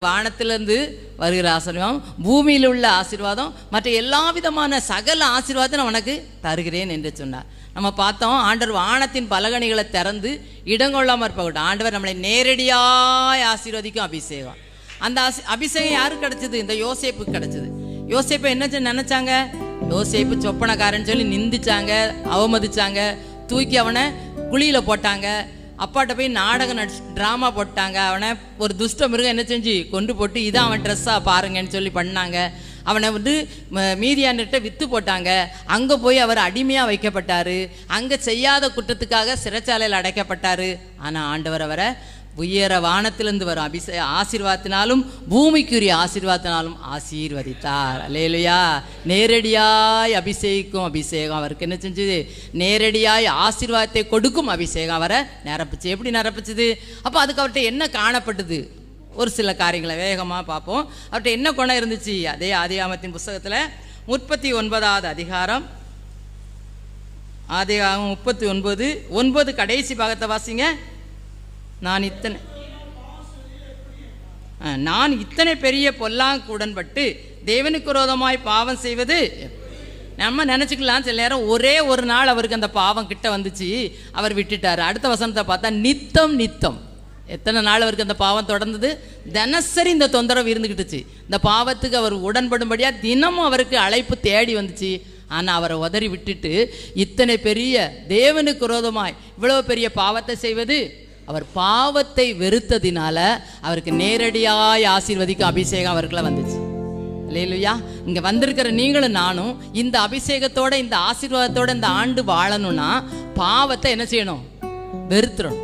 வானத்திலிருந்து வருகிற ஆசீர்வாதம், பூமியில் உள்ள ஆசீர்வாதம், மற்ற எல்லா விதமான சகல ஆசீர்வாதத்தை நான் உனக்கு தருகிறேன் என்று சொன்னார். நம்ம பார்த்தோம், ஆண்டவர் வானத்தின் பலகணிகளை திறந்து இடங்கொள்ளாமல் இருப்பகட்டும். ஆண்டவர் நம்மளை நேரடியாய் ஆசீர்வதிக்கும் அபிஷேகம். அந்த அபிஷேகம் யாருக்கு கிடைச்சது? இந்த யோசேப்புக்கு கிடைச்சது. யோசேப்பை என்ன நினைச்சாங்க? யோசேப்பு சொப்பனக்காரன்னு சொல்லி நிந்திச்சாங்க, அவமதிச்சாங்க, தூக்கி அவனை குழியில போட்டாங்க. அப்பாட்ட போய் நாடகம் ட்ராமா போட்டாங்க. அவனை ஒரு துஷ்ட மிருகம் என்ன செஞ்சு கொண்டு போட்டு இதான் அவன் ட்ரெஸ்ஸாக பாருங்கன்னு சொல்லி பண்ணாங்க. அவனை மீதியான்கிட்ட விற்று போட்டாங்க. அங்கே போய் அவர் அடிமையாக வைக்கப்பட்டார். அங்கே செய்யாத குற்றத்துக்காக சிறைச்சாலையில் அடைக்கப்பட்டார். ஆனால் ஆண்டவர் அவரை உயர வானத்திலிருந்து வரும் ஆசீர்வாதத்தினாலும் பூமிக்குரிய ஆசீர்வாதத்தினாலும் ஆசீர்வதித்தார். அல்லேலூயா. நேரடியாய் அபிஷேகிக்கும் அபிஷேகம் அவருக்கு என்ன செஞ்சது? நேரடியாய் ஆசீர்வாதத்தை கொடுக்கும் அபிஷேகம் அவரை நிரப்புச்சு. எப்படி நிரப்புச்சுது? அப்போ அதுக்கு அவர்கிட்ட என்ன காணப்பட்டது? ஒரு சில காரியங்களை வேகமாக பார்ப்போம். அவர்கிட்ட என்ன குணம் இருந்துச்சு? அதே ஆதியாகமத்தின் புஸ்தகத்தில் 39வது அதிகாரம், ஆதியாகமம் 39:9 கடைசி பாகத்தை வாசிங்க. நான் இத்தனை பெரிய பொல்லாங்கு உடன்பட்டு தேவனுக்கு விரோதமாய் பாவம் செய்வது. நம்ம நினச்சிக்கலாம் சில நேரம் ஒரே ஒரு நாள் அவருக்கு அந்த பாவம் கிட்ட வந்துச்சு, அவர் விட்டுட்டார். அடுத்த வசனத்தை பார்த்தா நித்தம் நித்தம். எத்தனை நாள் அவருக்கு அந்த பாவம் தொடர்ந்தது? தினசரி இந்த தொந்தரவு இருந்துக்கிட்டுச்சு. இந்த பாவத்துக்கு அவர் உடன்படும்படியாக தினமும் அவருக்கு அழைப்பு தேடி வந்துச்சு. ஆனால் அவரை உதறி விட்டுட்டு இத்தனை பெரிய தேவனுக்கு விரோதமாய் இவ்வளவு பெரிய பாவத்தை செய்வது, அவர் பாவத்தை வெறுத்ததினால அவருக்கு நேரடியாய் ஆசீர்வதிக்கும் அபிஷேகம் அவருக்குள்ள வந்துச்சு. அல்லேலூயா. இங்கே வந்திருக்கிற நீங்களும் நானும் இந்த அபிஷேகத்தோட இந்த ஆசீர்வாதத்தோட இந்த ஆண்டு வாழணும்னா பாவத்தை என்ன செய்யணும்? வெறுத்துடணும்.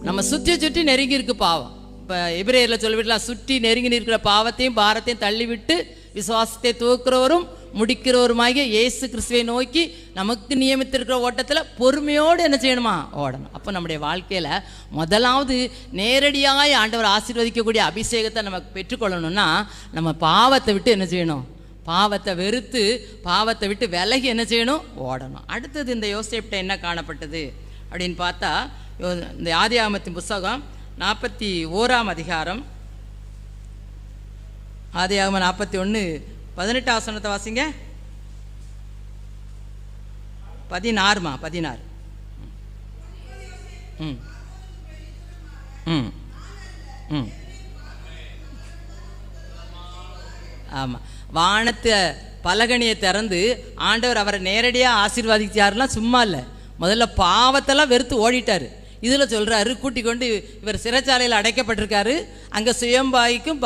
நம்ம சுற்றி நெருங்கி இருக்கு பாவம். இப்போ எபிரேயரில் சொல்லிவிடலாம், சுற்றி நெருங்கி இருக்கிற பாவத்தையும் பாரத்தையும் தள்ளிவிட்டு விசுவாசத்தை தூக்குறவரும் முடிக்கிறவருமாகிய இயேசு கிறிஸ்துவை நோக்கி நமக்கு நியமித்திருக்கிற ஓட்டத்தில் பொறுமையோடு என்ன செய்யணுமா? ஓடணும். அப்போ நம்முடைய வாழ்க்கையில் முதலாவது நேரடியாக ஆண்டவர் ஆசீர்வதிக்கக்கூடிய அபிஷேகத்தை நமக்கு பெற்றுக்கொள்ளணும்னா நம்ம பாவத்தை விட்டு என்ன செய்யணும்? பாவத்தை வெறுத்து பாவத்தை விட்டு விலகி என்ன செய்யணும்? ஓடணும். அடுத்தது இந்த யோசேப்பிட்ட என்ன காணப்பட்டது அப்படின்னு பார்த்தா, இந்த ஆதியாகமத்தின் புஸ்தகம் 41ஆம் அதிகாரம், ஆதியாகமம் 41:18 வசனத்தை வாசிங்க. 16 ஆமாம். வானத்தை பலகணியை திறந்து ஆண்டவர் அவரை நேரடியாக ஆசீர்வாதிச்சாருலாம் சும்மா இல்லை. முதல்ல பாவத்தெல்லாம் வெறுத்து ஓடிட்டார். இதில் சொல்கிறாரு, கூட்டிக் கொண்டு இவர் சிறைச்சாலையில் அடைக்கப்பட்டிருக்காரு. அங்கே சுயம்பாய்க்கும்